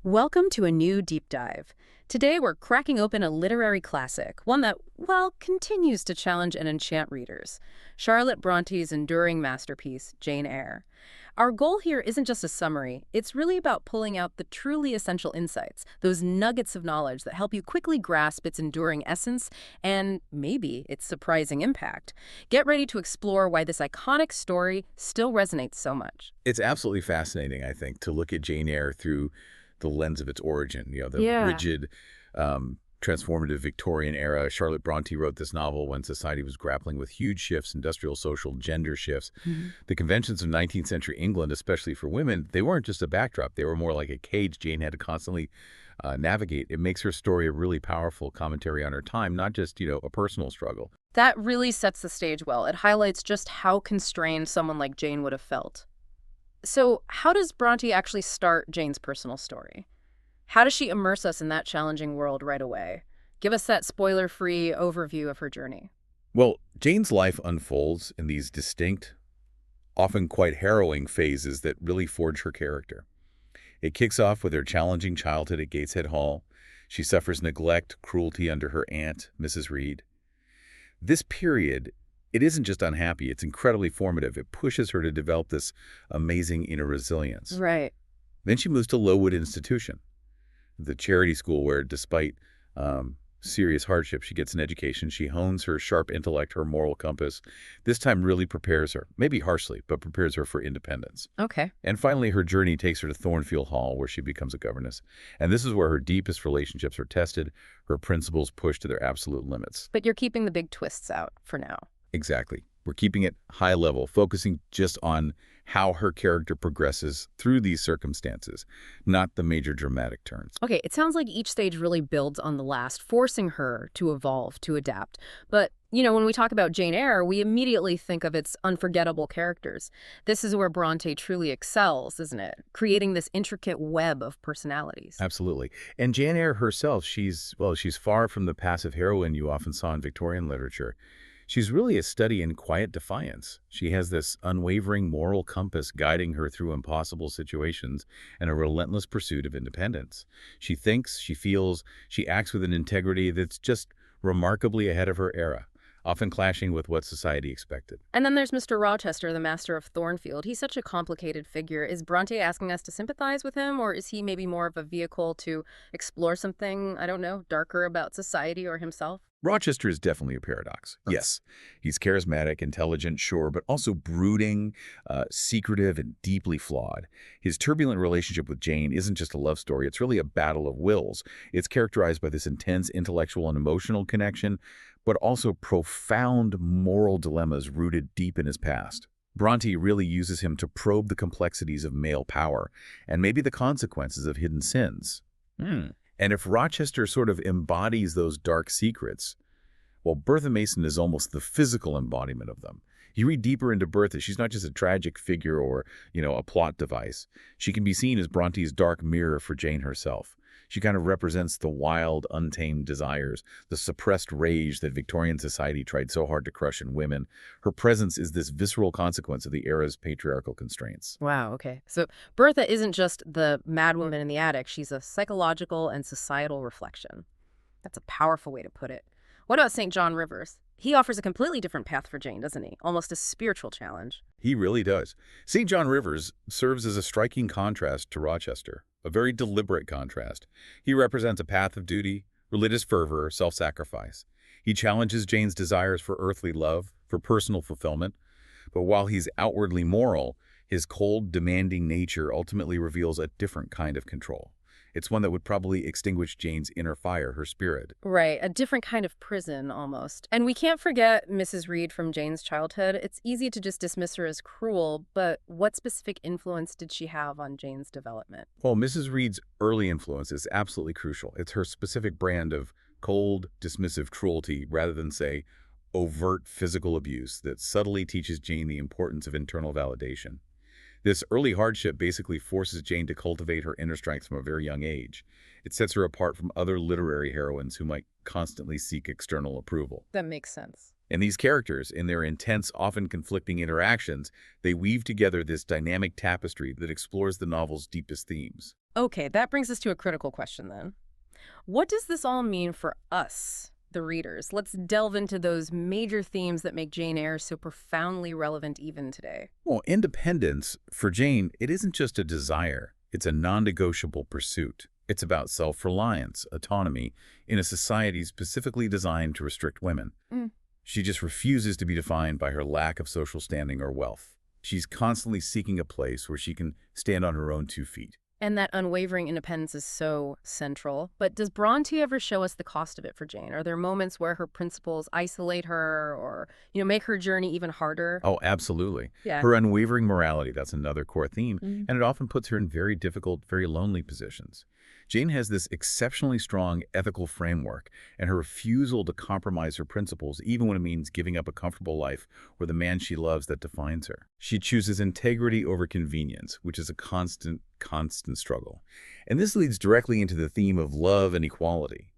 Welcome to a new deep dive. Today we're cracking open a literary classic, one that, well, continues to challenge and enchant readers. Charlotte Bronte's enduring masterpiece, Jane Eyre. Our goal here isn't just a summary, it's really about pulling out the truly essential insights, those nuggets of knowledge that help you quickly grasp its enduring essence and, maybe, its surprising impact. Get ready to explore why this iconic story still resonates so much. It's absolutely fascinating, I think, to look at Jane Eyre through the lens of its origin, the Yeah. rigid, transformative Victorian era. Charlotte Brontë wrote this novel when society was grappling with huge shifts, industrial, social, gender shifts. Mhm. The conventions of 19th century England, especially for women, they weren't just a backdrop. They were more like a cage Jane had to constantly navigate. It makes her story a really powerful commentary on her time, not just, a personal struggle. That really sets the stage well. It highlights just how constrained someone like Jane would have felt. So, how does Bronte actually start Jane's personal story? How does she immerse us in that challenging world right away? Give us that spoiler-free overview of her journey. Well, Jane's life unfolds in these distinct, often quite harrowing phases that really forge her character. It kicks off with her challenging childhood at Gateshead Hall. She suffers neglect, cruelty under her aunt, Mrs. Reed. This period, it isn't just unhappy, it's incredibly formative. It pushes her to develop this amazing inner resilience. Right. Then she moves to Lowood Institution, the charity school where, despite serious hardship, she gets an education. She hones her sharp intellect, her moral compass. This time really prepares her, maybe harshly, but prepares her for independence. Okay. And finally, her journey takes her to Thornfield Hall, where she becomes a governess. And this is where her deepest relationships are tested, her principles pushed to their absolute limits. But you're keeping the big twists out for now. Exactly. We're keeping it high level, focusing just on how her character progresses through these circumstances, not the major dramatic turns. Okay, it sounds like each stage really builds on the last, forcing her to evolve, to adapt. But, when we talk about Jane Eyre, we immediately think of its unforgettable characters. This is where Bronte truly excels, isn't it? Creating this intricate web of personalities. Absolutely. And Jane Eyre herself, she's far from the passive heroine you often saw in Victorian literature. She's really a study in quiet defiance. She has this unwavering moral compass guiding her through impossible situations and a relentless pursuit of independence. She thinks, she feels, she acts with an integrity that's just remarkably ahead of her era, often clashing with what society expected. And then there's Mr. Rochester, the master of Thornfield. He's such a complicated figure. Is Bronte asking us to sympathize with him, or is he maybe more of a vehicle to explore something, I don't know, darker about society or himself? Rochester is definitely a paradox. Yes, he's charismatic, intelligent, sure, but also brooding, secretive, and deeply flawed. His turbulent relationship with Jane isn't just a love story. It's really a battle of wills. It's characterized by this intense intellectual and emotional connection, but also profound moral dilemmas rooted deep in his past. Bronte really uses him to probe the complexities of male power and maybe the consequences of hidden sins. And if Rochester sort of embodies those dark secrets, well, Bertha Mason is almost the physical embodiment of them. You read deeper into Bertha, she's not just a tragic figure or, a plot device. She can be seen as Bronte's dark mirror for Jane herself. She kind of represents the wild, untamed desires, the suppressed rage that Victorian society tried so hard to crush in women. Her presence is this visceral consequence of the era's patriarchal constraints. Wow, okay. So Bertha isn't just the mad woman in the attic. She's a psychological and societal reflection. That's a powerful way to put it. What about St. John Rivers? He offers a completely different path for Jane, doesn't he? Almost a spiritual challenge. He really does. St. John Rivers serves as a striking contrast to Rochester, a very deliberate contrast. He represents a path of duty, religious fervor, self-sacrifice. He challenges Jane's desires for earthly love, for personal fulfillment. But while he's outwardly moral, his cold, demanding nature ultimately reveals a different kind of control. It's one that would probably extinguish Jane's inner fire, her spirit. Right, a different kind of prison, almost. And we can't forget Mrs. Reed from Jane's childhood. It's easy to just dismiss her as cruel, but what specific influence did she have on Jane's development? Well, Mrs. Reed's early influence is absolutely crucial. It's her specific brand of cold, dismissive cruelty rather than, say, overt physical abuse that subtly teaches Jane the importance of internal validation. This early hardship basically forces Jane to cultivate her inner strength from a very young age. It sets her apart from other literary heroines who might constantly seek external approval. That makes sense. And these characters, in their intense, often conflicting interactions, they weave together this dynamic tapestry that explores the novel's deepest themes. Okay, that brings us to a critical question then. What does this all mean for us, the readers? Let's delve into those major themes that make Jane Eyre so profoundly relevant even today. Well, independence, for Jane, it isn't just a desire. It's a non-negotiable pursuit. It's about self-reliance, autonomy, in a society specifically designed to restrict women. Mm. She just refuses to be defined by her lack of social standing or wealth. She's constantly seeking a place where she can stand on her own 2 feet. And that unwavering independence is so central. But does Bronte ever show us the cost of it for Jane? Are there moments where her principles isolate her or, make her journey even harder? Oh, absolutely. Yeah. Her unwavering morality, that's another core theme, Mm. and it often puts her in very difficult, very lonely positions. Jane has this exceptionally strong ethical framework, and her refusal to compromise her principles, even when it means giving up a comfortable life or the man she loves, that defines her. She chooses integrity over convenience, which is a constant struggle. And this leads directly into the theme of love and equality.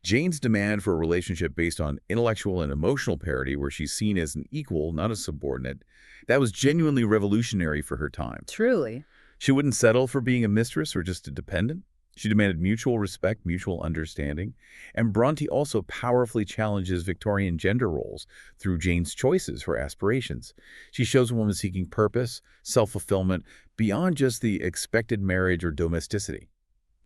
Jane's demand for a relationship based on intellectual and emotional parity, where she's seen as an equal, not a subordinate, that was genuinely revolutionary for her time. Truly. She wouldn't settle for being a mistress or just a dependent. She demanded mutual respect, mutual understanding. And Bronte also powerfully challenges Victorian gender roles through Jane's choices, her aspirations. She shows a woman seeking purpose, self-fulfillment, beyond just the expected marriage or domesticity.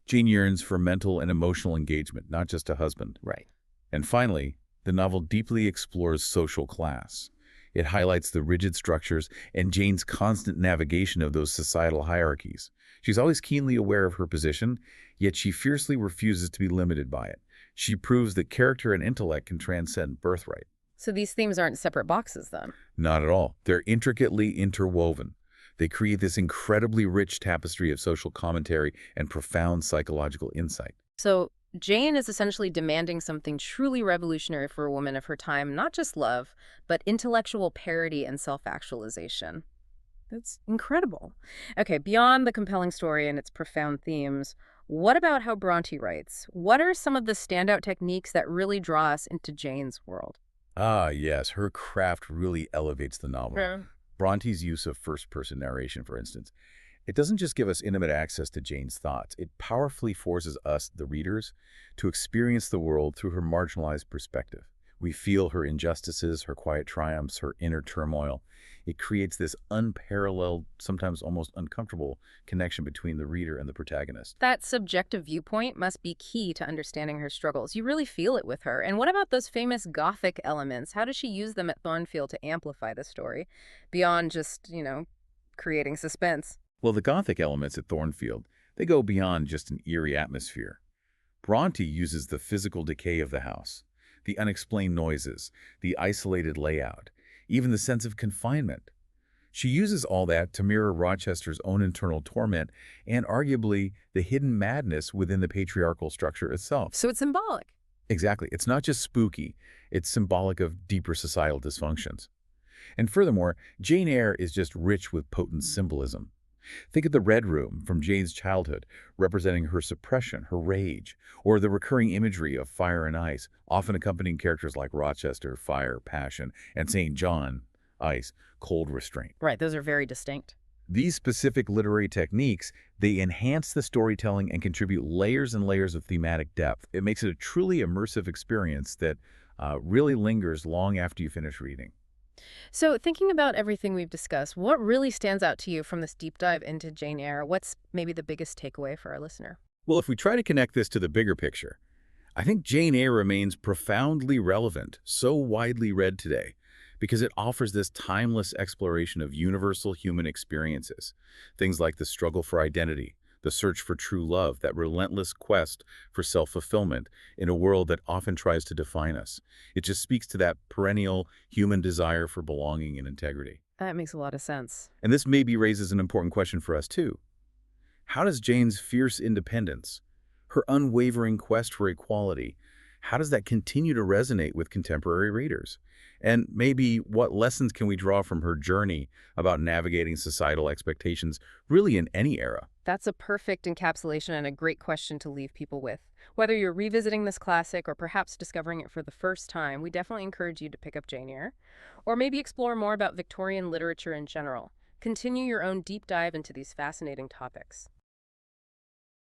Jane yearns for mental and emotional engagement, not just a husband. Right. And finally, the novel deeply explores social class. It highlights the rigid structures and Jane's constant navigation of those societal hierarchies. She's always keenly aware of her position, yet she fiercely refuses to be limited by it. She proves that character and intellect can transcend birthright. So these themes aren't separate boxes then? Not at all. They're intricately interwoven. They create this incredibly rich tapestry of social commentary and profound psychological insight. So Jane is essentially demanding something truly revolutionary for a woman of her time, not just love, but intellectual parity and self-actualization. That's incredible. Okay, beyond the compelling story and its profound themes, what about how Bronte writes? What are some of the standout techniques that really draw us into Jane's world? Ah, yes, her craft really elevates the novel. Yeah. Bronte's use of first-person narration, for instance, it doesn't just give us intimate access to Jane's thoughts. It powerfully forces us, the readers, to experience the world through her marginalized perspective. We feel her injustices, her quiet triumphs, her inner turmoil. It creates this unparalleled, sometimes almost uncomfortable connection between the reader and the protagonist. That subjective viewpoint must be key to understanding her struggles. You really feel it with her. And what about those famous Gothic elements? How does she use them at Thornfield to amplify the story beyond just, creating suspense? Well, the Gothic elements at Thornfield, they go beyond just an eerie atmosphere. Bronte uses the physical decay of the house, the unexplained noises, the isolated layout, even the sense of confinement. She uses all that to mirror Rochester's own internal torment and arguably the hidden madness within the patriarchal structure itself. So it's symbolic. Exactly. It's not just spooky. It's symbolic of deeper societal dysfunctions. And furthermore, Jane Eyre is just rich with potent symbolism. Think of the Red Room from Jane's childhood, representing her suppression, her rage, or the recurring imagery of fire and ice, often accompanying characters like Rochester, fire, passion, and St. John, ice, cold restraint. Right, those are very distinct. These specific literary techniques, they enhance the storytelling and contribute layers and layers of thematic depth. It makes it a truly immersive experience that really lingers long after you finish reading. So thinking about everything we've discussed, what really stands out to you from this deep dive into Jane Eyre? What's maybe the biggest takeaway for our listener? Well, if we try to connect this to the bigger picture, I think Jane Eyre remains profoundly relevant, so widely read today, because it offers this timeless exploration of universal human experiences. Things like the struggle for identity, the search for true love, that relentless quest for self-fulfillment in a world that often tries to define us. It just speaks to that perennial human desire for belonging and integrity. That makes a lot of sense. And this maybe raises an important question for us too. How does Jane's fierce independence, her unwavering quest for equality, how does that continue to resonate with contemporary readers? And maybe what lessons can we draw from her journey about navigating societal expectations really in any era? That's a perfect encapsulation and a great question to leave people with. Whether you're revisiting this classic or perhaps discovering it for the first time, we definitely encourage you to pick up Jane Eyre, or maybe explore more about Victorian literature in general. Continue your own deep dive into these fascinating topics.